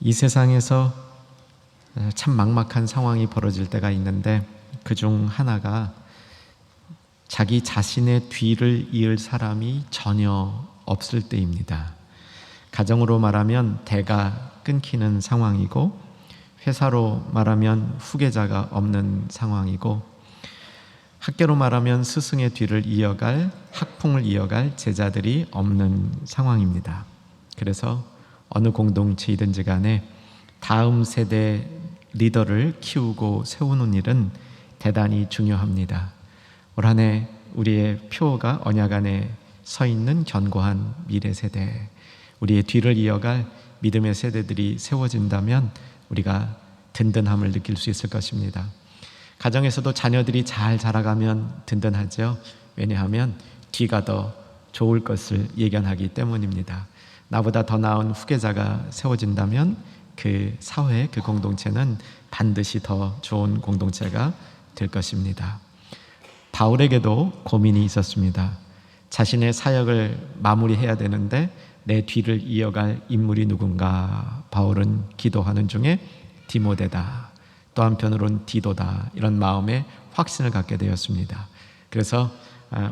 이 세상에서 참 막막한 상황이 벌어질 때가 있는데 그중 하나가 자기 자신의 뒤를 이을 사람이 전혀 없을 때입니다. 가정으로 말하면 대가 끊기는 상황이고, 회사로 말하면 후계자가 없는 상황이고, 학교로 말하면 스승의 뒤를 이어갈, 학풍을 이어갈 제자들이 없는 상황입니다. 그래서 어느 공동체이든지 간에 다음 세대 리더를 키우고 세우는 일은 대단히 중요합니다. 올 한 해 우리의 표가 언약 안에 서 있는 견고한 미래 세대, 우리의 뒤를 이어갈 믿음의 세대들이 세워진다면 우리가 든든함을 느낄 수 있을 것입니다. 가정에서도 자녀들이 잘 자라가면 든든하죠. 왜냐하면 뒤가 더 좋을 것을 예견하기 때문입니다. 나보다 더 나은 후계자가 세워진다면 그 사회, 그 공동체는 반드시 더 좋은 공동체가 될 것입니다. 바울에게도 고민이 있었습니다. 자신의 사역을 마무리해야 되는데 내 뒤를 이어갈 인물이 누군가. 바울은 기도하는 중에 디모데다, 또 한편으로는 디도다, 이런 마음에 확신을 갖게 되었습니다. 그래서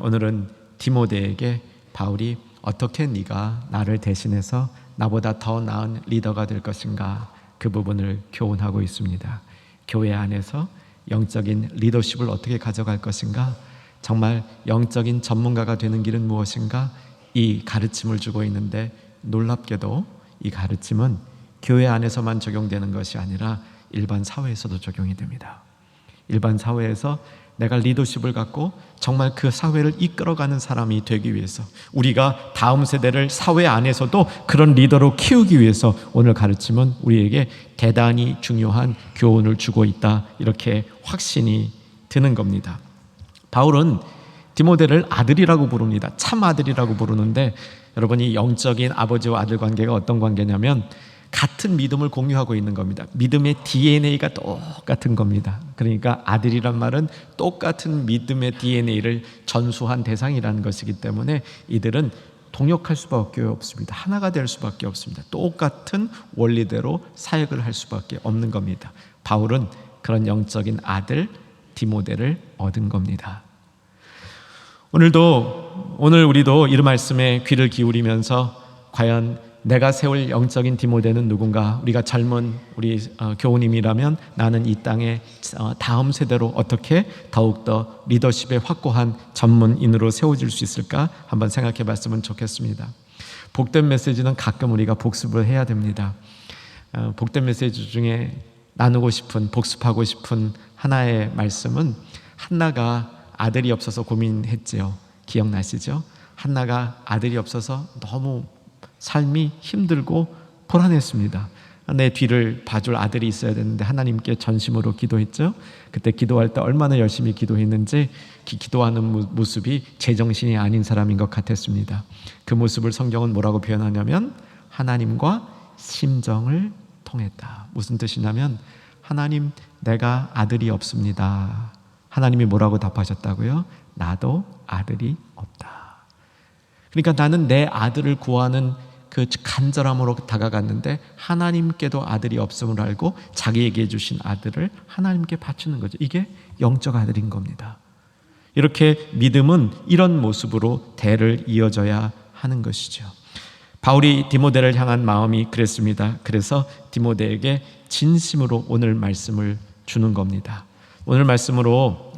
오늘은 디모데에게 바울이 어떻게 네가 나를 대신해서 나보다 더 나은 리더가 될 것인가, 그 부분을 교훈하고 있습니다. 교회 안에서 영적인 리더십을 어떻게 가져갈 것인가, 정말 영적인 전문가가 되는 길은 무엇인가, 이 가르침을 주고 있는데 놀랍게도 이 가르침은 교회 안에서만 적용되는 것이 아니라 일반 사회에서도 적용이 됩니다. 일반 사회에서 내가 리더십을 갖고 정말 그 사회를 이끌어가는 사람이 되기 위해서, 우리가 다음 세대를 사회 안에서도 그런 리더로 키우기 위해서 오늘 가르침은 우리에게 대단히 중요한 교훈을 주고 있다, 이렇게 확신이 드는 겁니다. 바울은 디모데를 아들이라고 부릅니다. 참 아들이라고 부르는데, 여러분이 영적인 아버지와 아들 관계가 어떤 관계냐면 같은 믿음을 공유하고 있는 겁니다. 믿음의 DNA가 똑같은 겁니다. 그러니까 아들이란 말은 똑같은 믿음의 DNA를 전수한 대상이라는 것이기 때문에 이들은 동역할 수밖에 없습니다. 하나가 될 수밖에 없습니다. 똑같은 원리대로 사역을 할 수밖에 없는 겁니다. 바울은 그런 영적인 아들 디모데를 얻은 겁니다. 오늘 우리도 이 말씀에 귀를 기울이면서 과연 내가 세울 영적인 디모데는 누군가, 우리가 젊은 우리 교우님이라면 나는 이 땅에 다음 세대로 어떻게 더욱더 리더십에 확고한 전문인으로 세워질 수 있을까 한번 생각해 봤으면 좋겠습니다. 복된 메시지는 가끔 우리가 복습을 해야 됩니다. 복된 메시지 중에 나누고 싶은, 복습하고 싶은 하나의 말씀은, 한나가 아들이 없어서 고민했지요. 기억나시죠? 한나가 아들이 없어서 너무 삶이 힘들고 불안했습니다. 내 뒤를 봐줄 아들이 있어야 되는데 하나님께 전심으로 기도했죠. 그때 기도할 때 얼마나 열심히 기도했는지 기도하는 모습이 제정신이 아닌 사람인 것 같았습니다. 그 모습을 성경은 뭐라고 표현하냐면 하나님과 심정을 통했다. 무슨 뜻이냐면, 하나님, 내가 아들이 없습니다. 하나님이 뭐라고 답하셨다고요? 나도 아들이 없다. 그러니까 나는 내 아들을 구하는 그 간절함으로 다가갔는데 하나님께도 아들이 없음을 알고 자기에게 주신 아들을 하나님께 바치는 거죠. 이게 영적 아들인 겁니다. 이렇게 믿음은 이런 모습으로 대를 이어져야 하는 것이죠. 바울이 디모데를 향한 마음이 그랬습니다. 그래서 디모데에게 진심으로 오늘 말씀을 주는 겁니다. 오늘 말씀으로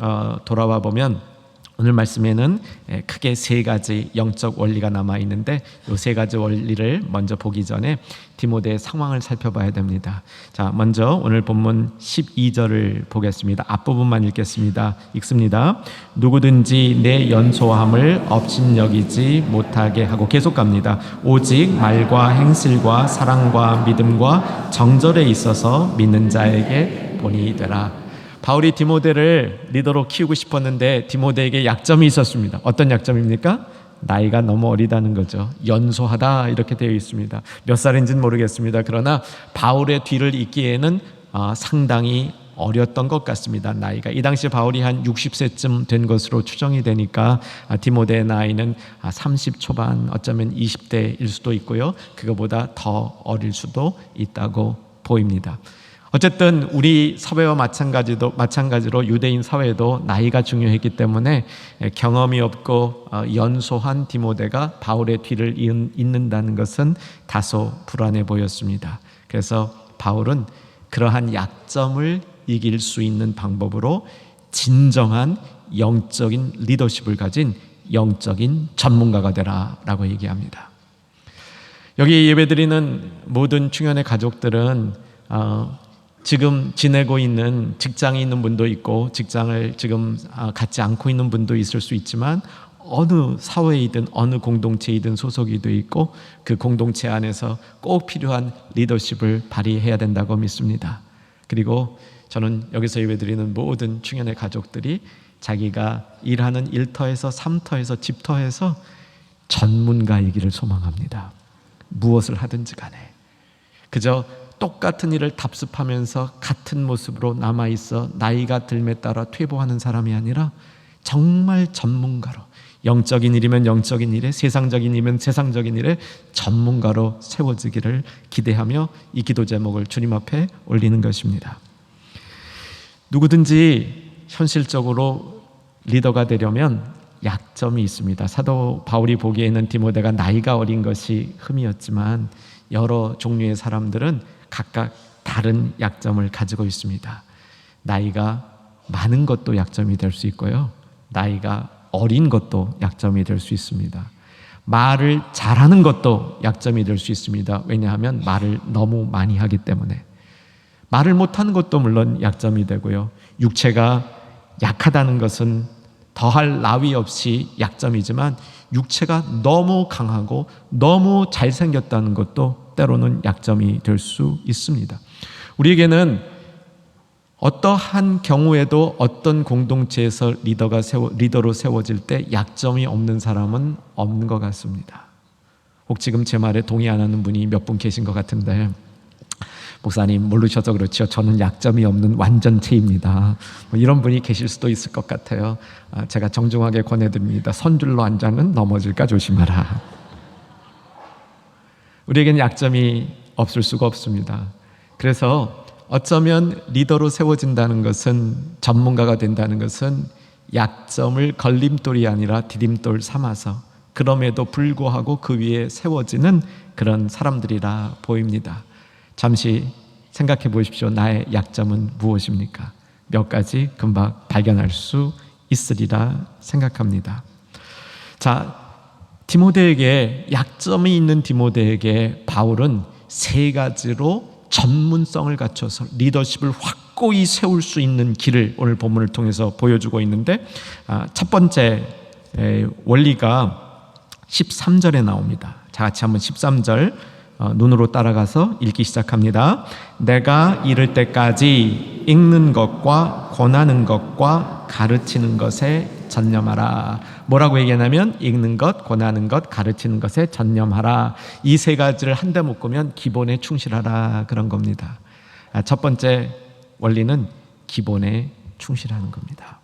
돌아와 보면, 오늘 말씀에는 크게 세 가지 영적 원리가 남아 있는데 이 세 가지 원리를 먼저 보기 전에 디모데의 상황을 살펴봐야 됩니다. 자, 먼저 오늘 본문 12절을 보겠습니다. 앞부분만 읽습니다. 누구든지 내 연소함을 업신여기지 못하게 하고, 계속 갑니다. 오직 말과 행실과 사랑과 믿음과 정절에 있어서 믿는 자에게 본이 되라. 바울이 디모데를 리더로 키우고 싶었는데 디모데에게 약점이 있었습니다. 어떤 약점입니까? 나이가 너무 어리다는 거죠. 연소하다 이렇게 되어 있습니다. 몇 살인지는 모르겠습니다. 그러나 바울의 뒤를 잇기에는 상당히 어렸던 것 같습니다. 나이가 이 당시 바울이 한 60세쯤 된 것으로 추정이 되니까 디모데의 나이는 30 초반, 어쩌면 20대일 수도 있고요. 그거보다 더 어릴 수도 있다고 보입니다. 어쨌든 우리 사회와 마찬가지로 유대인 사회도 나이가 중요했기 때문에 경험이 없고 연소한 디모데가 바울의 뒤를 잇는다는 것은 다소 불안해 보였습니다. 그래서 바울은 그러한 약점을 이길 수 있는 방법으로 진정한 영적인 리더십을 가진 영적인 전문가가 되라라고 얘기합니다. 여기 예배드리는 모든 충현의 가족들은 지금 지내고 있는 직장에 있는 분도 있고 직장을 지금 갖지 않고 있는 분도 있을 수 있지만 어느 사회이든 어느 공동체이든 소속이 돼 있고 그 공동체 안에서 꼭 필요한 리더십을 발휘해야 된다고 믿습니다. 그리고 저는 여기서 예배드리는 모든 충현의 가족들이 자기가 일하는 일터에서 삶터에서 집터에서 전문가이기를 소망합니다. 무엇을 하든지 간에 그저 똑같은 일을 답습하면서 같은 모습으로 남아있어 나이가 들매 따라 퇴보하는 사람이 아니라 정말 전문가로, 영적인 일이면 영적인 일에, 세상적인 일이면 세상적인 일에 전문가로 세워지기를 기대하며 이 기도 제목을 주님 앞에 올리는 것입니다. 누구든지 현실적으로 리더가 되려면 약점이 있습니다. 사도 바울이 보기에는 디모데가 나이가 어린 것이 흠이었지만 여러 종류의 사람들은 각각 다른 약점을 가지고 있습니다. 나이가 많은 것도 약점이 될 수 있고요. 나이가 어린 것도 약점이 될 수 있습니다. 말을 잘하는 것도 약점이 될 수 있습니다. 왜냐하면 말을 너무 많이 하기 때문에. 말을 못하는 것도 물론 약점이 되고요. 육체가 약하다는 것은 더할 나위 없이 약점이지만 육체가 너무 강하고 너무 잘생겼다는 것도 때로는 약점이 될 수 있습니다. 우리에게는 어떠한 경우에도 어떤 공동체에서 리더로 세워질 때 약점이 없는 사람은 없는 것 같습니다. 혹 지금 제 말에 동의 안 하는 분이 몇 분 계신 것 같은데 목사님 모르셔서 그렇죠. 저는 약점이 없는 완전체입니다. 이런 분이 계실 수도 있을 것 같아요. 제가 정중하게 권해드립니다. 선줄로 앉아는 넘어질까 조심하라. 우리에게는 약점이 없을 수가 없습니다. 그래서 어쩌면 리더로 세워진다는 것은, 전문가가 된다는 것은 약점을 걸림돌이 아니라 디딤돌 삼아서 그럼에도 불구하고 그 위에 세워지는 그런 사람들이라 보입니다. 잠시 생각해 보십시오. 나의 약점은 무엇입니까? 몇 가지 금방 발견할 수 있으리라 생각합니다. 자, 디모데에게, 약점이 있는 디모데에게 바울은 세 가지로 전문성을 갖춰서 리더십을 확고히 세울 수 있는 길을 오늘 본문을 통해서 보여주고 있는데, 첫 번째 원리가 13절에 나옵니다. 자, 같이 한번 13절 눈으로 따라가서 읽기 시작합니다. 내가 이를 때까지 읽는 것과 권하는 것과 가르치는 것에 전념하라. 뭐라고 얘기하냐면 읽는 것, 권하는 것, 가르치는 것에 전념하라. 이 세 가지를 한데 묶으면 기본에 충실하라, 그런 겁니다. 첫 번째 원리는 기본에 충실하는 겁니다.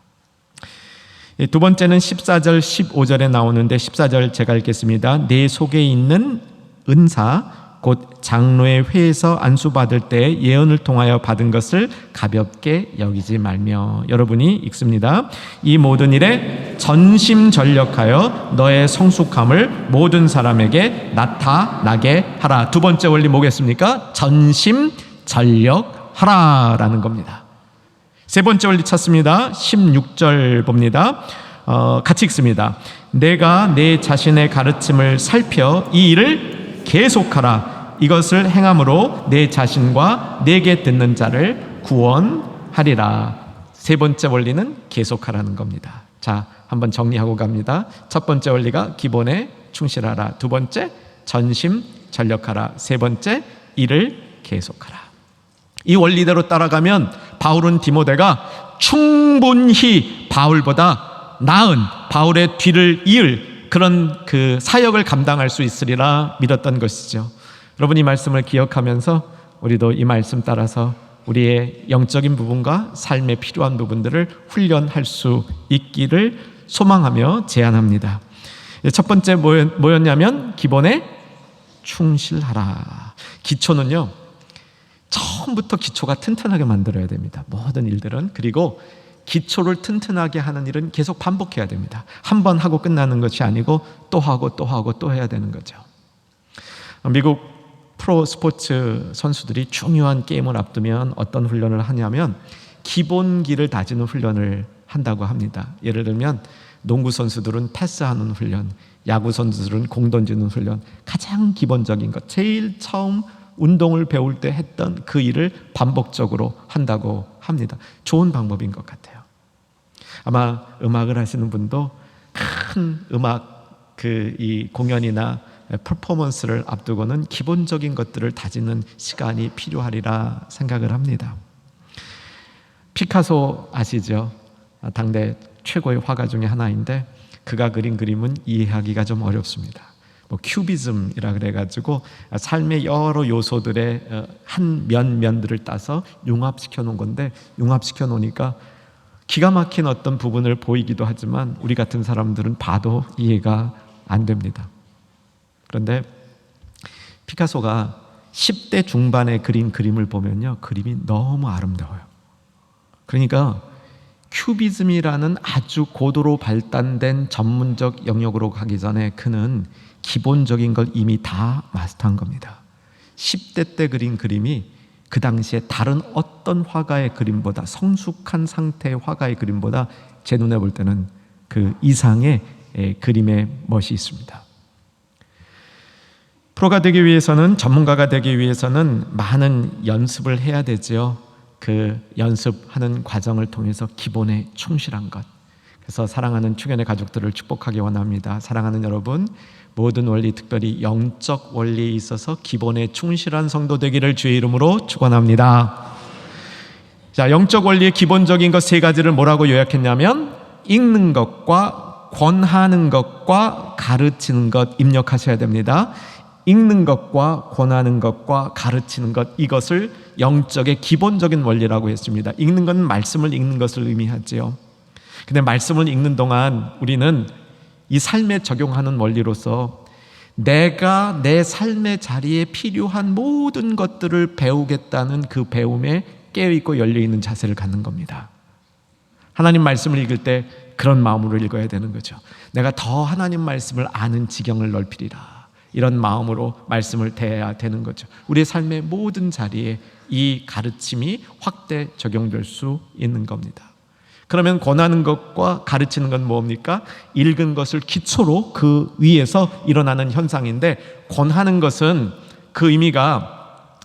두 번째는 14절 15절에 나오는데 14절 제가 읽겠습니다. 내 속에 있는 은사 곧 장로의 회에서 안수받을 때 예언을 통하여 받은 것을 가볍게 여기지 말며. 여러분이 읽습니다. 이 모든 일에 전심전력하여 너의 성숙함을 모든 사람에게 나타나게 하라. 두 번째 원리 뭐겠습니까? 전심전력하라라는 겁니다. 세 번째 원리 찾습니다. 16절 봅니다. 같이 읽습니다. 내가 내 자신의 가르침을 살펴 이 일을 계속하라. 이것을 행함으로 내 자신과 내게 듣는 자를 구원하리라. 세 번째 원리는 계속하라는 겁니다. 자, 한번 정리하고 갑니다. 첫 번째 원리가 기본에 충실하라. 두 번째, 전심전력하라. 세 번째, 일을 계속하라. 이 원리대로 따라가면 바울은 디모데가 충분히 바울보다 나은, 바울의 뒤를 이을 그런 그 사역을 감당할 수 있으리라 믿었던 것이죠. 여러분, 이 말씀을 기억하면서 우리도 이 말씀 따라서 우리의 영적인 부분과 삶에 필요한 부분들을 훈련할 수 있기를 소망하며 제안합니다. 첫 번째 뭐였냐면 기본에 충실하라. 기초는요, 처음부터 기초가 튼튼하게 만들어야 됩니다. 모든 일들은. 그리고 기초를 튼튼하게 하는 일은 계속 반복해야 됩니다. 한 번 하고 끝나는 것이 아니고 또 하고 또 하고 또 해야 되는 거죠. 미국 프로 스포츠 선수들이 중요한 게임을 앞두면 어떤 훈련을 하냐면 기본기를 다지는 훈련을 한다고 합니다. 예를 들면 농구 선수들은 패스하는 훈련, 야구 선수들은 공 던지는 훈련, 가장 기본적인 것, 제일 처음 운동을 배울 때 했던 그 일을 반복적으로 한다고 합니다. 좋은 방법인 것 같아요. 아마 음악을 하시는 분도 큰 음악 이 공연이나 퍼포먼스를 앞두고는 기본적인 것들을 다지는 시간이 필요하리라 생각을 합니다. 피카소 아시죠? 당대 최고의 화가 중에 하나인데 그가 그린 그림은 이해하기가 좀 어렵습니다. 큐비즘이라 그래가지고 삶의 여러 요소들의 한 면들을 따서 융합시켜 놓은 건데, 융합시켜 놓으니까 기가 막힌 어떤 부분을 보이기도 하지만 우리 같은 사람들은 봐도 이해가 안 됩니다. 그런데 피카소가 10대 중반에 그린 그림을 보면요, 그림이 너무 아름다워요. 그러니까 큐비즘이라는 아주 고도로 발달된 전문적 영역으로 가기 전에 그는 기본적인 걸 이미 다 마스터한 겁니다. 10대 때 그린 그림이 그 당시에 다른 어떤 화가의 그림보다, 성숙한 상태의 화가의 그림보다 제 눈에 볼 때는 그 이상의 그림의 멋이 있습니다. 프로가 되기 위해서는, 전문가가 되기 위해서는 많은 연습을 해야 되죠. 그 연습하는 과정을 통해서 기본에 충실한 것. 그래서 사랑하는 충현의 가족들을 축복하기 원합니다. 사랑하는 여러분, 모든 원리, 특별히 영적 원리에 있어서 기본에 충실한 성도 되기를 주의 이름으로 축원합니다. 자, 영적 원리의 기본적인 것 세 가지를 뭐라고 요약했냐면 읽는 것과 권하는 것과 가르치는 것 입력하셔야 됩니다. 읽는 것과 권하는 것과 가르치는 것, 이것을 영적의 기본적인 원리라고 했습니다. 읽는 건 말씀을 읽는 것을 의미하지요. 근데 말씀을 읽는 동안 우리는 이 삶에 적용하는 원리로서 내가 내 삶의 자리에 필요한 모든 것들을 배우겠다는 그 배움에 깨어있고 열려있는 자세를 갖는 겁니다. 하나님 말씀을 읽을 때 그런 마음으로 읽어야 되는 거죠. 내가 더 하나님 말씀을 아는 지경을 넓히리라, 이런 마음으로 말씀을 대해야 되는 거죠. 우리의 삶의 모든 자리에 이 가르침이 확대 적용될 수 있는 겁니다. 그러면 권하는 것과 가르치는 건 뭡니까? 읽은 것을 기초로 그 위에서 일어나는 현상인데, 권하는 것은 그 의미가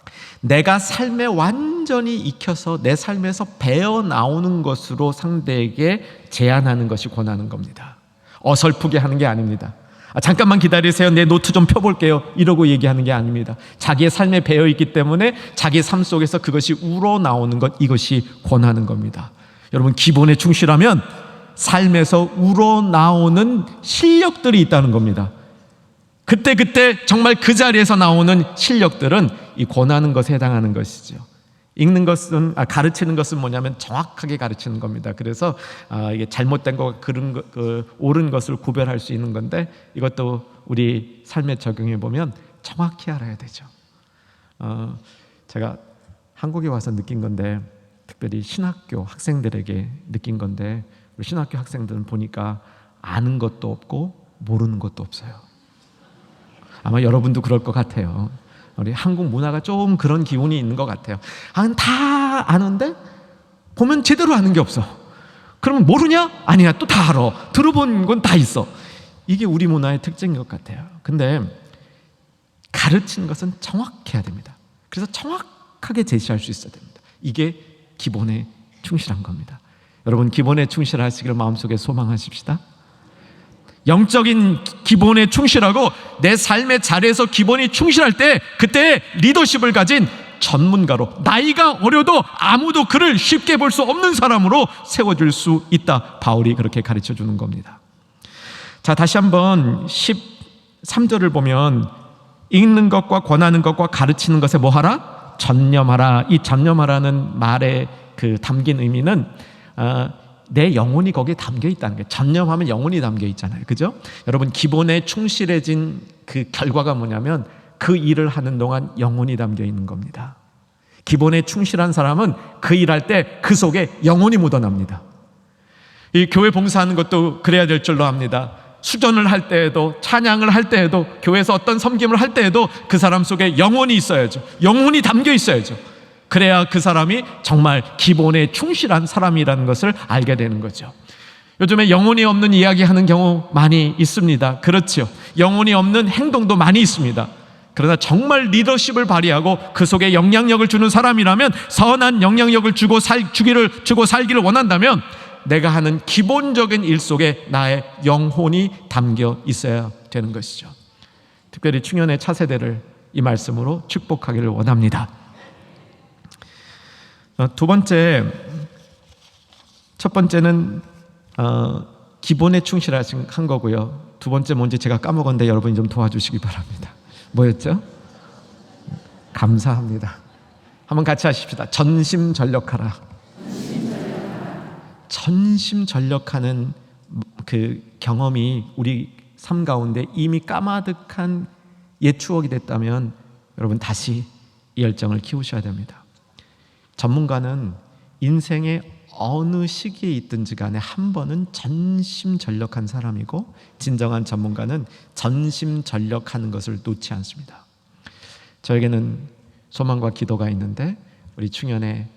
내가 삶에 완전히 익혀서 내 삶에서 배어 나오는 것으로 상대에게 제안하는 것이 권하는 겁니다. 어설프게 하는 게 아닙니다. 잠깐만 기다리세요, 내 노트 좀 펴볼게요, 이러고 얘기하는 게 아닙니다. 자기의 삶에 배어있기 때문에 자기의 삶 속에서 그것이 우러나오는 것, 이것이 권하는 겁니다. 여러분, 기본에 충실하면 삶에서 우러나오는 실력들이 있다는 겁니다. 그때 정말 그 자리에서 나오는 실력들은 이 권하는 것에 해당하는 것이죠. 읽는 것은, 가르치는 것은 뭐냐면 정확하게 가르치는 겁니다. 그래서 이게 잘못된 것과 옳은 것을 구별할 수 있는 건데, 이것도 우리 삶에 적용해 보면 정확히 알아야 되죠. 제가 한국에 와서 느낀 건데, 특별히 신학교 학생들에게 느낀 건데, 우리 신학교 학생들은 보니까 아는 것도 없고 모르는 것도 없어요. 아마 여러분도 그럴 것 같아요. 우리 한국 문화가 좀 그런 기운이 있는 것 같아요. 다 아는데 보면 제대로 아는 게 없어. 그러면 모르냐? 아니야, 또 다 알아. 들어본 건 다 있어. 이게 우리 문화의 특징인 것 같아요. 근데 가르치는 것은 정확해야 됩니다. 그래서 정확하게 제시할 수 있어야 됩니다. 이게 기본에 충실한 겁니다. 여러분, 기본에 충실하시기를 마음속에 소망하십시다. 영적인 기본에 충실하고 내 삶의 자리에서 기본이 충실할 때, 그때 리더십을 가진 전문가로, 나이가 어려도 아무도 그를 쉽게 볼 수 없는 사람으로 세워줄 수 있다. 바울이 그렇게 가르쳐 주는 겁니다. 자, 다시 한번 13절을 보면 읽는 것과 권하는 것과 가르치는 것에 뭐 하라? 전념하라. 이 전념하라는 말에 그 담긴 의미는 내 영혼이 거기에 담겨 있다는 거예요. 전념하면 영혼이 담겨 있잖아요. 그죠? 여러분, 기본에 충실해진 그 결과가 뭐냐면 그 일을 하는 동안 영혼이 담겨 있는 겁니다. 기본에 충실한 사람은 그 일할 때 그 속에 영혼이 묻어납니다. 이 교회 봉사하는 것도 그래야 될 줄로 압니다. 수전을 할 때에도, 찬양을 할 때에도, 교회에서 어떤 섬김을 할 때에도 그 사람 속에 영혼이 있어야죠. 영혼이 담겨 있어야죠. 그래야 그 사람이 정말 기본에 충실한 사람이라는 것을 알게 되는 거죠. 요즘에 영혼이 없는 이야기하는 경우 많이 있습니다. 그렇죠. 영혼이 없는 행동도 많이 있습니다. 그러나 정말 리더십을 발휘하고 그 속에 영향력을 주는 사람이라면, 선한 영향력을 주고 살기를 원한다면 내가 하는 기본적인 일 속에 나의 영혼이 담겨 있어야 되는 것이죠. 특별히 충현의 차세대를 이 말씀으로 축복하기를 원합니다. 두 번째, 첫 번째는 기본에 충실한 거고요. 두 번째 뭔지 제가 까먹었는데 여러분이 좀 도와주시기 바랍니다. 뭐였죠? 감사합니다. 한번 같이 하십시다. 전심전력하라. 전심전력하는 그 경험이 우리 삶 가운데 이미 까마득한 옛 추억이 됐다면 여러분 다시 이 열정을 키우셔야 됩니다. 전문가는 인생의 어느 시기에 있든지 간에 한 번은 전심전력한 사람이고, 진정한 전문가는 전심전력하는 것을 놓지 않습니다. 저에게는 소망과 기도가 있는데 우리 충현의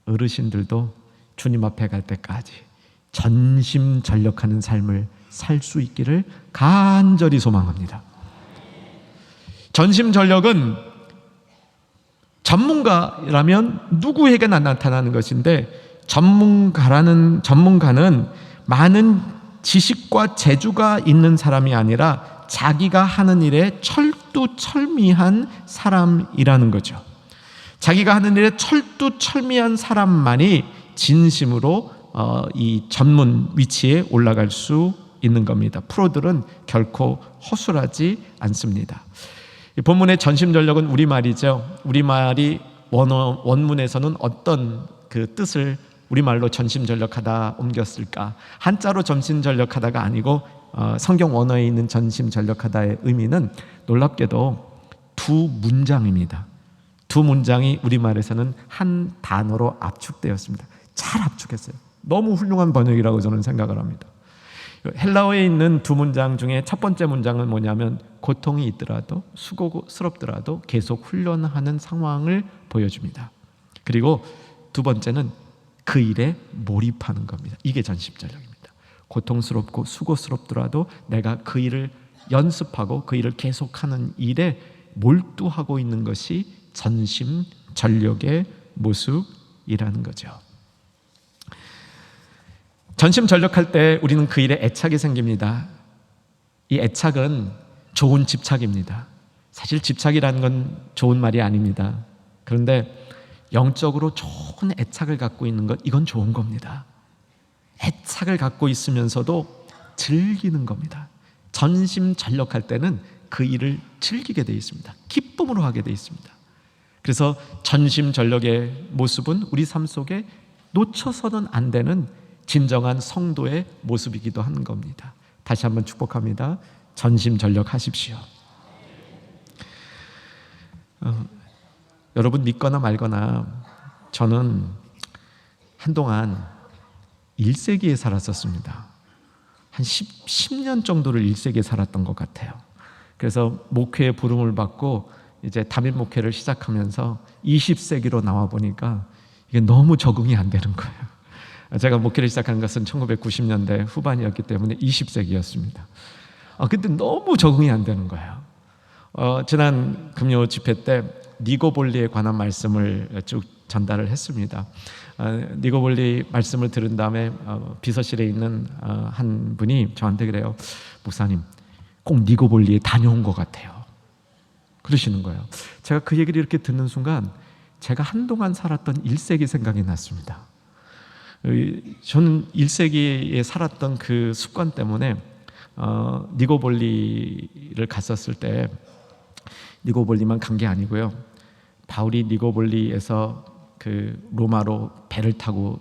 어르신들도 주님 앞에 갈 때까지 전심전력하는 삶을 살 수 있기를 간절히 소망합니다. 전심전력은 전문가라면 누구에게나 나타나는 것인데, 전문가는 많은 지식과 재주가 있는 사람이 아니라 자기가 하는 일에 철두철미한 사람이라는 거죠. 자기가 하는 일에 철두철미한 사람만이 진심으로 이 전문 위치에 올라갈 수 있는 겁니다. 프로들은 결코 허술하지 않습니다. 이 본문의 전심전력은 우리말이죠. 우리말이 원문에서는 어떤 그 뜻을 우리말로 전심전력하다 옮겼을까? 한자로 전심전력하다가 아니고 성경 원어에 있는 전심전력하다의 의미는 놀랍게도 두 문장입니다. 두 문장이 우리말에서는 한 단어로 압축되었습니다. 잘 압축했어요. 너무 훌륭한 번역이라고 저는 생각을 합니다. 헬라어에 있는 두 문장 중에 첫 번째 문장은 뭐냐면, 고통이 있더라도 수고스럽더라도 계속 훈련하는 상황을 보여줍니다. 그리고 두 번째는 그 일에 몰입하는 겁니다. 이게 전심전력입니다. 고통스럽고 수고스럽더라도 내가 그 일을 연습하고 그 일을 계속하는 일에 몰두하고 있는 것이 전심전력의 모습이라는 거죠. 전심전력할 때 우리는 그 일에 애착이 생깁니다. 이 애착은 좋은 집착입니다. 사실 집착이라는 건 좋은 말이 아닙니다. 그런데 영적으로 좋은 애착을 갖고 있는 것, 이건 좋은 겁니다. 애착을 갖고 있으면서도 즐기는 겁니다. 전심전력할 때는 그 일을 즐기게 되어 있습니다. 기쁨으로 하게 되어 있습니다. 그래서 전심전력의 모습은 우리 삶 속에 놓쳐서는 안 되는 진정한 성도의 모습이기도 하는 겁니다. 다시 한번 축복합니다. 전심전력하십시오. 여러분 믿거나 말거나 저는 한동안 1세기에 살았었습니다. 한 10년 정도를 1세기에 살았던 것 같아요. 그래서 목회의 부름을 받고 이제 담임 목회를 시작하면서 20세기로 나와 보니까 이게 너무 적응이 안 되는 거예요. 제가 목회를 시작한 것은 1990년대 후반이었기 때문에 20세기였습니다. 근데 너무 적응이 안 되는 거예요. 지난 금요 집회 때 니고볼리에 관한 말씀을 쭉 전달을 했습니다. 니고볼리 말씀을 들은 다음에 비서실에 있는 한 분이 저한테 그래요. 목사님, 꼭 니고볼리에 다녀온 것 같아요. 그러시는 거예요. 제가 그 얘기를 이렇게 듣는 순간 제가 한동안 살았던 1세기 생각이 났습니다. 저는 1세기에 살았던 그 습관 때문에 니고볼리를 갔었을 때 니고볼리만 간 게 아니고요. 바울이 니고볼리에서 그 로마로 배를 타고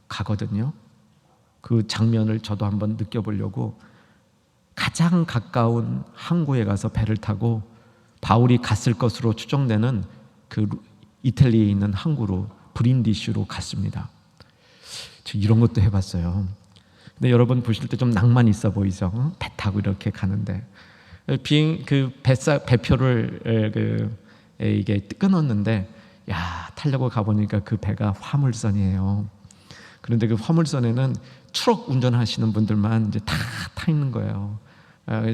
가거든요. 그 장면을 저도 한번 느껴보려고 가장 가까운 항구에 가서 배를 타고 바울이 갔을 것으로 추정되는 그 이탈리아에 있는 항구로 브린디시로 갔습니다. 저 이런 것도 해봤어요. 근데 여러분 보실 때 좀 낭만 있어 보이죠? 배 타고 이렇게 가는데 배표를 이게 끊었는데 타려고 가보니까 그 배가 화물선이에요. 그런데 그 화물선에는 트럭 운전하시는 분들만 이제 다 타 있는 거예요.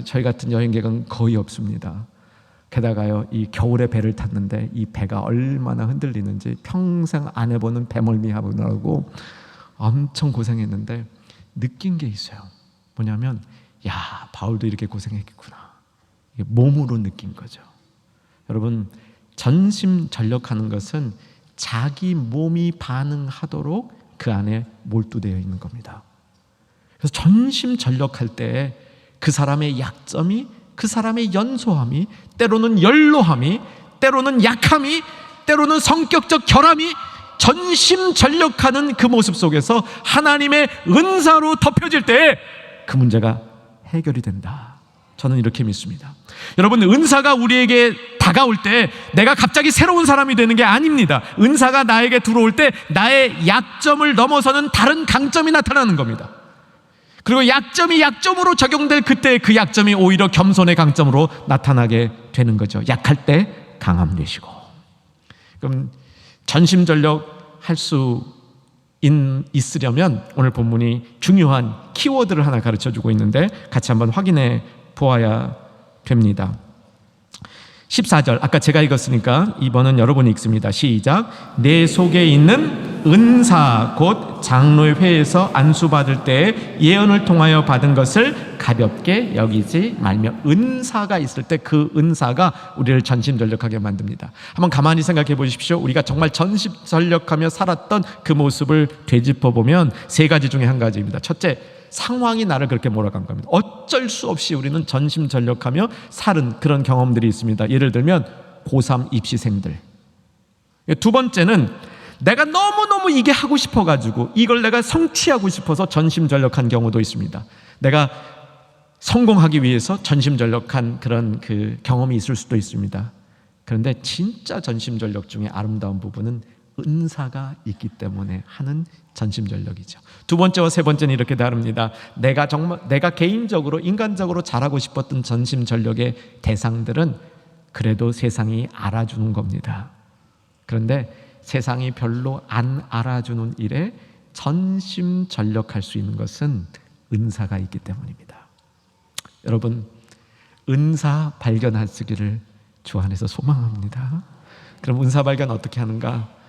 저희 같은 여행객은 거의 없습니다. 게다가요, 이 겨울에 배를 탔는데 이 배가 얼마나 흔들리는지 평생 안 해보는 배멀미하고 엄청 고생했는데 느낀 게 있어요. 뭐냐면 바울도 이렇게 고생했겠구나. 이게 몸으로 느낀 거죠. 여러분, 전심전력하는 것은 자기 몸이 반응하도록 그 안에 몰두되어 있는 겁니다. 그래서 전심전력할 때 그 사람의 약점이, 그 사람의 연소함이, 때로는 연로함이, 때로는 약함이, 때로는 성격적 결함이 전심전력하는 그 모습 속에서 하나님의 은사로 덮여질 때 그 문제가 해결이 된다. 저는 이렇게 믿습니다. 여러분, 은사가 우리에게 다가올 때 내가 갑자기 새로운 사람이 되는 게 아닙니다. 은사가 나에게 들어올 때 나의 약점을 넘어서는 다른 강점이 나타나는 겁니다. 그리고 약점이 약점으로 적용될 그때 그 약점이 오히려 겸손의 강점으로 나타나게 되는 거죠. 약할 때 강함 되시고. 그럼 전심전력 할 수 있으려면 오늘 본문이 중요한 키워드를 하나 가르쳐주고 있는데 같이 한번 확인해 보아야 됩니다. 14절, 아까 제가 읽었으니까 이번은 여러분이 읽습니다. 시작. 내 속에 있는 은사 곧 장로의 회에서 안수받을 때 예언을 통하여 받은 것을 가볍게 여기지 말며. 은사가 있을 때 그 은사가 우리를 전심전력하게 만듭니다. 한번 가만히 생각해 보십시오. 우리가 정말 전심전력하며 살았던 그 모습을 되짚어 보면 세 가지 중에 한 가지입니다. 첫째, 상황이 나를 그렇게 몰아간 겁니다. 어쩔 수 없이 우리는 전심전력하며 살은 그런 경험들이 있습니다. 예를 들면 고3 입시생들. 두 번째는 내가 너무너무 이게 하고 싶어가지고 이걸 내가 성취하고 싶어서 전심전력한 경우도 있습니다. 내가 성공하기 위해서 전심전력한 그런 그 경험이 있을 수도 있습니다. 그런데 진짜 전심전력 중에 아름다운 부분은 은사가 있기 때문에 하는 전심전력이죠. 두 번째와 세 번째는 이렇게 다릅니다. 내가 개인적으로 인간적으로 잘하고 싶었던 전심전력의 대상들은 그래도 세상이 알아주는 겁니다. 그런데 세상이 별로 안 알아주는 일에 전심전력할 수 있는 것은 은사가 있기 때문입니다. 여러분, 은사 발견하시기를 주 안에서 소망합니다. 그럼 은사 발견 어떻게 하는가?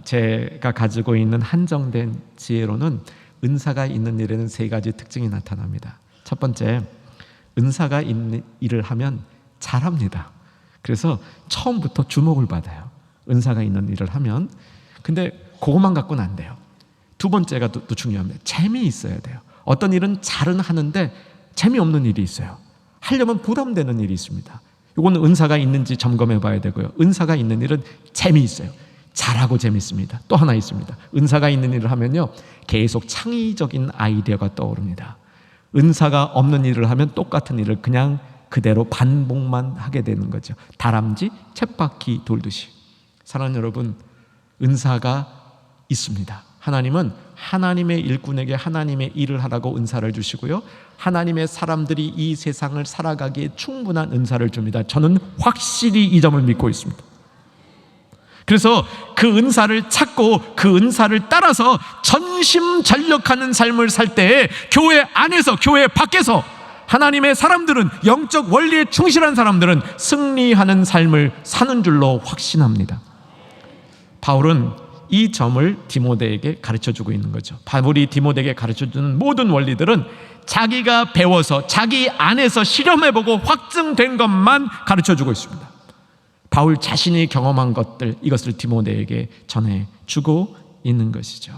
제가 가지고 있는 한정된 지혜로는 은사가 있는 일에는 세 가지 특징이 나타납니다. 첫 번째, 은사가 있는 일을 하면 잘합니다. 그래서 처음부터 주목을 받아요. 은사가 있는 일을 하면. 근데 그것만 갖고는 안 돼요. 두 번째가 또 중요합니다. 재미있어야 돼요. 어떤 일은 잘은 하는데 재미없는 일이 있어요. 하려면 부담되는 일이 있습니다. 이거는 은사가 있는지 점검해 봐야 되고요. 은사가 있는 일은 재미있어요. 잘하고 재밌습니다. 또 하나 있습니다. 은사가 있는 일을 하면요, 계속 창의적인 아이디어가 떠오릅니다. 은사가 없는 일을 하면 똑같은 일을 그냥 그대로 반복만 하게 되는 거죠. 다람쥐 쳇바퀴 돌듯이. 사랑하는 여러분, 은사가 있습니다. 하나님은 하나님의 일꾼에게 하나님의 일을 하라고 은사를 주시고요, 하나님의 사람들이 이 세상을 살아가기에 충분한 은사를 줍니다. 저는 확실히 이 점을 믿고 있습니다. 그래서 그 은사를 찾고 그 은사를 따라서 전심전력하는 삶을 살 때에 교회 안에서 교회 밖에서 하나님의 사람들은, 영적 원리에 충실한 사람들은 승리하는 삶을 사는 줄로 확신합니다. 바울은 이 점을 디모데에게 가르쳐주고 있는 거죠. 바울이 디모데에게 가르쳐주는 모든 원리들은 자기가 배워서 자기 안에서 실험해보고 확증된 것만 가르쳐주고 있습니다. 바울 자신이 경험한 것들, 이것을 디모데에게 전해주고 있는 것이죠.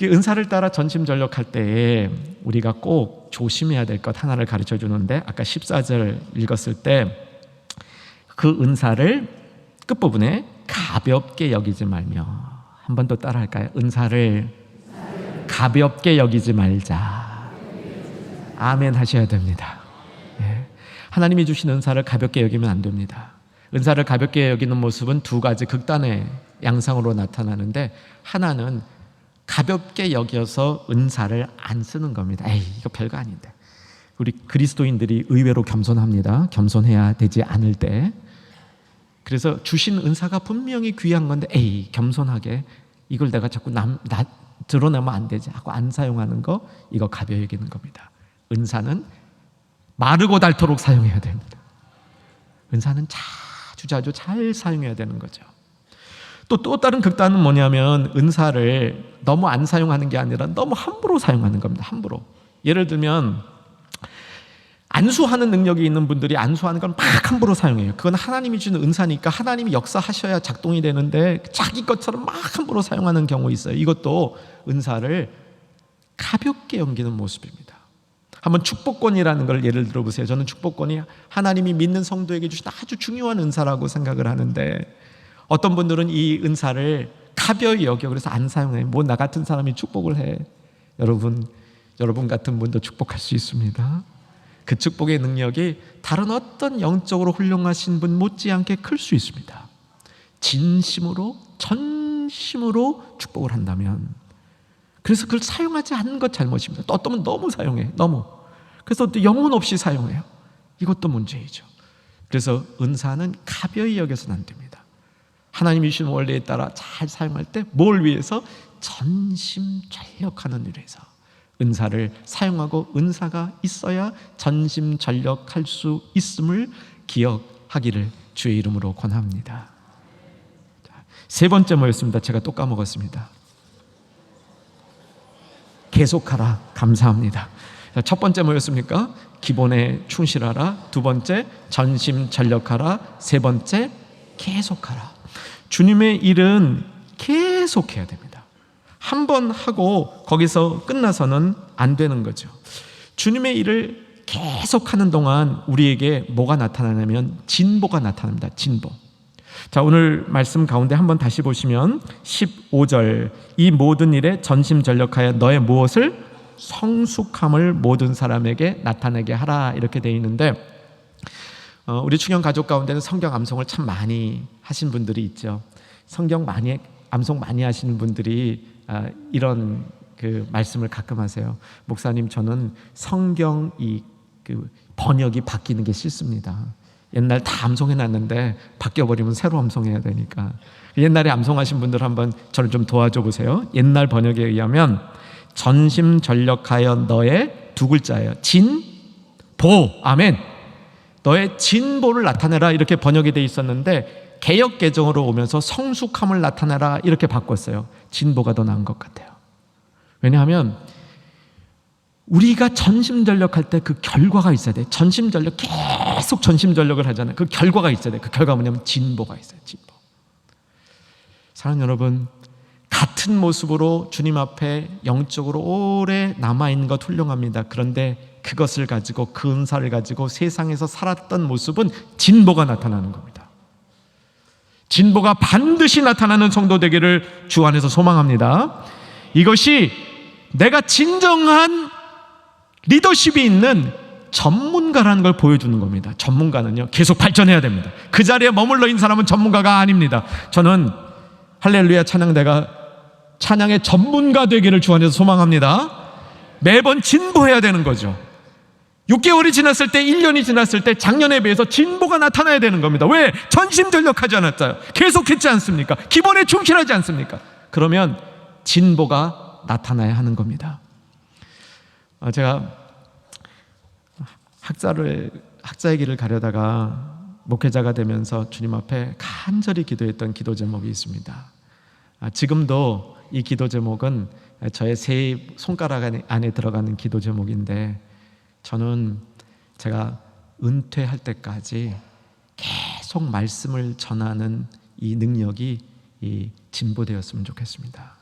은사를 따라 전심전력할 때에 우리가 꼭 조심해야 될 것 하나를 가르쳐주는데, 아까 14절 읽었을 때 그 은사를 끝부분에 가볍게 여기지 말며, 한 번 더 따라할까요? 은사를 가볍게 여기지 말자. 아멘 하셔야 됩니다. 예. 하나님이 주신 은사를 가볍게 여기면 안 됩니다. 은사를 가볍게 여기는 모습은 두 가지 극단의 양상으로 나타나는데, 하나는 가볍게 여겨서 은사를 안 쓰는 겁니다. 에이, 이거 별거 아닌데. 우리 그리스도인들이 의외로 겸손합니다. 겸손해야 되지 않을 때. 그래서 주신 은사가 분명히 귀한 건데, 에이, 겸손하게 이걸 내가 자꾸 드러내면 안 되지 하고 안 사용하는 거, 이거 가벼이 여기는 겁니다. 은사는 마르고 닳도록 사용해야 됩니다. 은사는 자주 잘 사용해야 되는 거죠. 또 다른 극단은 뭐냐면, 은사를 너무 안 사용하는 게 아니라 너무 함부로 사용하는 겁니다. 함부로. 예를 들면 안수하는 능력이 있는 분들이 안수하는 걸 막 함부로 사용해요. 그건 하나님이 주는 은사니까 하나님이 역사하셔야 작동이 되는데, 자기 것처럼 막 함부로 사용하는 경우 있어요. 이것도 은사를 가볍게 여기는 모습입니다. 한번 축복권이라는 걸 예를 들어보세요. 저는 축복권이 하나님이 믿는 성도에게 주신 아주 중요한 은사라고 생각을 하는데, 어떤 분들은 이 은사를 가벼이 여겨 그래서 안 사용해요. 뭐 나 같은 사람이 축복을 해. 여러분 같은 분도 축복할 수 있습니다. 그 축복의 능력이 다른 어떤 영적으로 훌륭하신 분 못지않게 클 수 있습니다. 진심으로 전심으로 축복을 한다면. 그래서 그걸 사용하지 않는 것 잘못입니다. 또 어떤 분 너무 사용해. 너무. 그래서 또 영혼 없이 사용해요. 이것도 문제이죠. 그래서 은사는 가벼이 여겨서는 안 됩니다. 하나님이 주신 원리에 따라 잘 사용할 때 뭘 위해서? 전심전력하는 일을 해서 은사를 사용하고, 은사가 있어야 전심전력할 수 있음을 기억하기를 주의 이름으로 권합니다. 세 번째 뭐였습니다? 제가 또 까먹었습니다. 계속하라. 감사합니다. 첫 번째 뭐였습니까? 기본에 충실하라. 두 번째 전심전력하라. 세 번째 계속하라. 주님의 일은 계속해야 됩니다. 한 번 하고 거기서 끝나서는 안 되는 거죠. 주님의 일을 계속하는 동안 우리에게 뭐가 나타나냐면 진보가 나타납니다. 진보. 자, 오늘 말씀 가운데 한번 다시 보시면 15절, 이 모든 일에 전심전력하여 너의 무엇을? 성숙함을 모든 사람에게 나타내게 하라, 이렇게 되어 있는데, 우리 충영 가족 가운데는 성경 암송을 참 많이 하신 분들이 있죠. 성경 암송 많이 하시는 분들이 이런 그 말씀을 가끔 하세요. 목사님, 저는 성경 그 번역이 바뀌는 게 싫습니다. 옛날 다 암송해놨는데 바뀌어버리면 새로 암송해야 되니까. 옛날에 암송하신 분들 한번 저를 좀 도와줘 보세요. 옛날 번역에 의하면 전심전력하여 너의 두 글자예요. 진보. 아멘. 너의 진보를 나타내라, 이렇게 번역이 돼 있었는데, 개역 개정으로 오면서 성숙함을 나타내라, 이렇게 바꿨어요. 진보가 더 나은 것 같아요. 왜냐하면 우리가 전심전력할 때 그 결과가 있어야 돼. 전심전력, 계속 전심전력을 하잖아요. 그 결과가 있어야 돼. 그 결과가 뭐냐면 진보가 있어요. 진보. 사랑하는 여러분, 같은 모습으로 주님 앞에 영적으로 오래 남아있는 것 훌륭합니다. 그런데 그것을 가지고, 그 은사를 가지고 세상에서 살았던 모습은 진보가 나타나는 겁니다. 진보가 반드시 나타나는 성도 되기를 주 안에서 소망합니다. 이것이 내가 진정한 리더십이 있는 전문가라는 걸 보여주는 겁니다. 전문가는요, 계속 발전해야 됩니다. 그 자리에 머물러 있는 사람은 전문가가 아닙니다. 저는 할렐루야 찬양대가 찬양의 전문가 되기를 주 안에서 소망합니다. 매번 진보해야 되는 거죠. 6개월이 지났을 때, 1년이 지났을 때 작년에 비해서 진보가 나타나야 되는 겁니다. 왜? 전심전력하지 않았어요. 계속했지 않습니까? 기본에 충실하지 않습니까? 그러면 진보가 나타나야 하는 겁니다. 제가 학자의 길을 가려다가 목회자가 되면서 주님 앞에 간절히 기도했던 기도 제목이 있습니다. 지금도 이 기도 제목은 저의 세 손가락 안에 들어가는 기도 제목인데, 저는 제가 은퇴할 때까지 계속 말씀을 전하는 이 능력이 진보되었으면 좋겠습니다.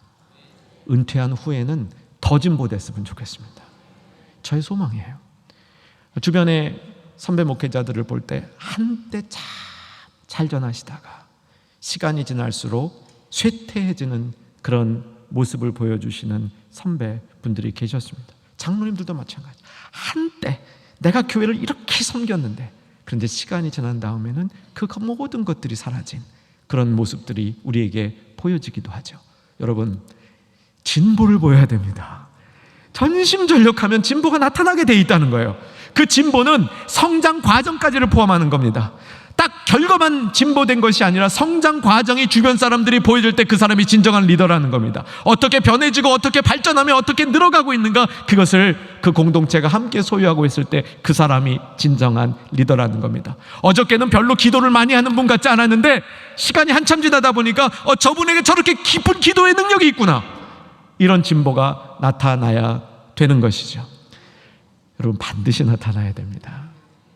은퇴한 후에는 더 진보됐으면 좋겠습니다. 저의 소망이에요. 주변에 선배 목회자들을 볼 때 한때 잘 전하시다가 지날수록 쇠퇴해지는 그런 모습을 보여주시는 선배분들이 계셨습니다. 장로님들도 마찬가지. 한때 내가 교회를 이렇게 섬겼는데, 그런데 시간이 지난 다음에는 그 모든 것들이 사라진 그런 모습들이 우리에게 보여지기도 하죠. 여러분, 진보를 보여야 됩니다. 전심전력하면 진보가 나타나게 돼 있다는 거예요. 그 진보는 성장 과정까지를 포함하는 겁니다. 딱 결과만 진보된 것이 아니라 성장 과정이 주변 사람들이 보여줄 때 그 사람이 진정한 리더라는 겁니다. 어떻게 변해지고 어떻게 발전하며 어떻게 늘어가고 있는가, 그것을 그 공동체가 함께 소유하고 있을 때 그 사람이 진정한 리더라는 겁니다. 어저께는 별로 기도를 많이 하는 분 같지 않았는데 시간이 한참 지나다 보니까 저분에게 저렇게 깊은 기도의 능력이 있구나, 이런 진보가 나타나야 되는 것이죠. 여러분, 반드시 나타나야 됩니다.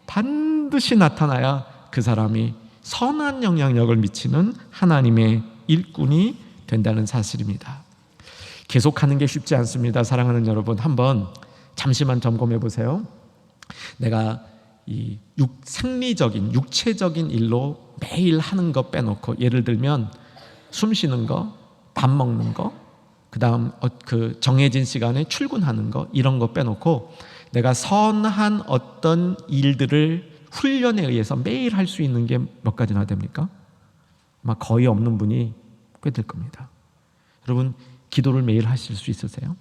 반드시 나타나야 그 사람이 선한 영향력을 미치는 하나님의 일꾼이 된다는 사실입니다. 계속하는 게 쉽지 않습니다. 사랑하는 여러분, 한번 잠시만 점검해 보세요. 내가 이 생리적인 육체적인 일로 매일 하는 거 빼놓고, 예를 들면 숨 쉬는 거, 밥 먹는 거, 그 다음 그 정해진 시간에 출근하는 거, 이런 거 빼놓고 내가 선한 어떤 일들을 훈련에 의해서 매일 할 수 있는 게 몇 가지나 됩니까? 아마 거의 없는 분이 꽤 될 겁니다. 여러분, 기도를 매일 하실 수 있으세요?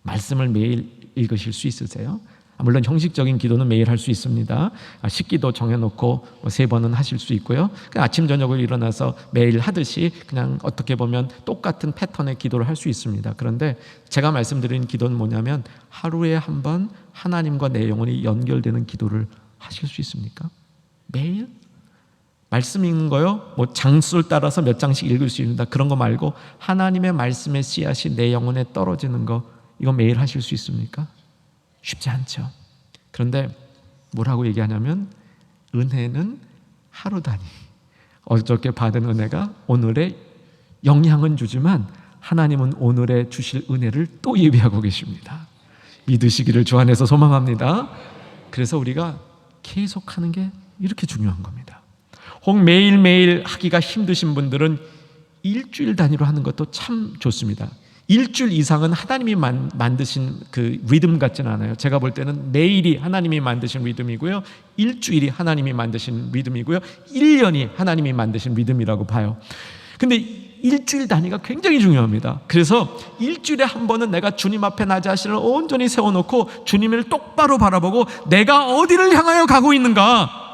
말씀을 매일 읽으실 수 있으세요? 물론 형식적인 기도는 매일 할 수 있습니다. 식기도 정해놓고 3번은 하실 수 있고요. 아침 저녁을 일어나서 매일 하듯이 그냥 어떻게 보면 똑같은 패턴의 기도를 할 수 있습니다. 그런데 제가 말씀드린 기도는 뭐냐면, 하루에 한 번 하나님과 내 영혼이 연결되는 기도를 하실 수 있습니까? 매일? 말씀 읽는 거요? 장수를 따라서 몇 장씩 읽을 수 있는다, 그런 거 말고 하나님의 말씀의 씨앗이 내 영혼에 떨어지는 거, 이거 매일 하실 수 있습니까? 쉽지 않죠. 그런데 뭐라고 얘기하냐면, 은혜는 하루 단위. 어저께 받은 은혜가 오늘의 영향은 주지만 하나님은 오늘에 주실 은혜를 또 예비하고 계십니다. 믿으시기를 주 안에서 소망합니다. 그래서 우리가 계속하는 게 이렇게 중요한 겁니다. 혹 매일매일 하기가 힘드신 분들은 일주일 단위로 하는 것도 참 좋습니다. 일주일 이상은 하나님이 만드신 그 리듬 같지는 않아요. 제가 볼 때는 내일이 하나님이 만드신 리듬이고요, 일주일이 하나님이 만드신 리듬이고요, 1년이 하나님이 만드신 리듬이라고 봐요. 근데 일주일 단위가 굉장히 중요합니다. 그래서 일주일에 한 번은 내가 주님 앞에 나 자신을 온전히 세워놓고 주님을 똑바로 바라보고, 내가 어디를 향하여 가고 있는가,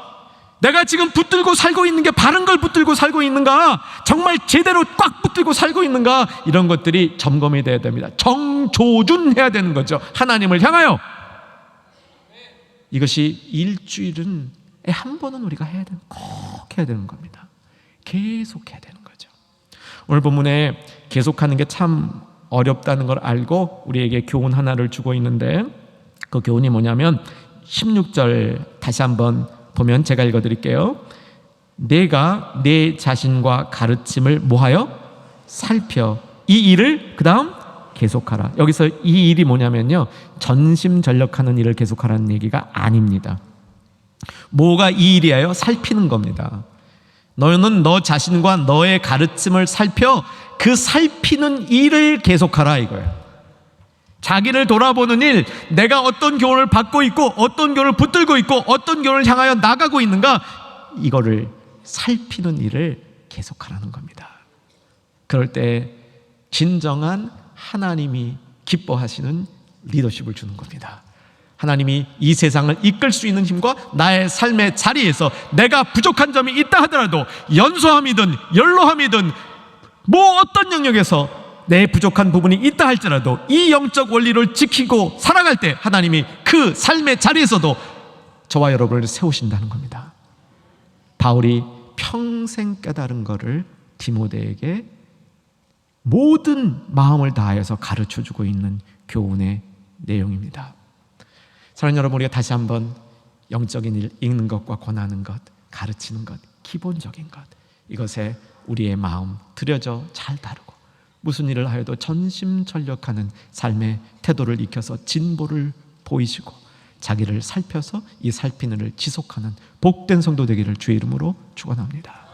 내가 지금 붙들고 살고 있는 게 바른 걸 붙들고 살고 있는가, 정말 제대로 꽉 붙들고 살고 있는가, 이런 것들이 점검이 돼야 됩니다. 정조준해야 되는 거죠, 하나님을 향하여. 이것이 일주일은 한 번은 우리가 해야 되는, 꼭 해야 되는 겁니다. 계속 해야 되는 거죠. 오늘 본문에 계속하는 게 참 어렵다는 걸 알고 우리에게 교훈 하나를 주고 있는데, 그 교훈이 뭐냐면 16절 다시 한번 보면 제가 읽어드릴게요. 내가 내 자신과 가르침을 뭐하여? 살펴 이 일을 그 다음 계속하라. 여기서 이 일이 뭐냐면요, 전심전력하는 일을 계속하라는 얘기가 아닙니다. 뭐가 이 일이에요? 살피는 겁니다. 너는 너 자신과 너의 가르침을 살펴 그 살피는 일을 계속하라, 이거예요. 자기를 돌아보는 일, 내가 어떤 교훈을 받고 있고 어떤 교훈을 붙들고 있고 어떤 교훈을 향하여 나가고 있는가, 이거를 살피는 일을 계속하라는 겁니다. 그럴 때 진정한 하나님이 기뻐하시는 리더십을 주는 겁니다. 하나님이 이 세상을 이끌 수 있는 힘과 나의 삶의 자리에서 내가 부족한 점이 있다 하더라도, 연소함이든 연로함이든 뭐 어떤 영역에서 내 부족한 부분이 있다 할지라도 이 영적 원리를 지키고 살아갈 때 하나님이 그 삶의 자리에서도 저와 여러분을 세우신다는 겁니다. 바울이 평생 깨달은 것을 디모데에게 모든 마음을 다해서 가르쳐주고 있는 교훈의 내용입니다. 사랑하는 여러분, 우리가 다시 한번 영적인 일, 읽는 것과 권하는 것, 가르치는 것, 기본적인 것, 이것에 우리의 마음 들여져 잘 다루고, 무슨 일을 하여도 전심전력하는 삶의 태도를 익혀서 진보를 보이시고 자기를 살펴서 이 살피는 일을 지속하는 복된 성도 되기를 주의 이름으로 축원합니다.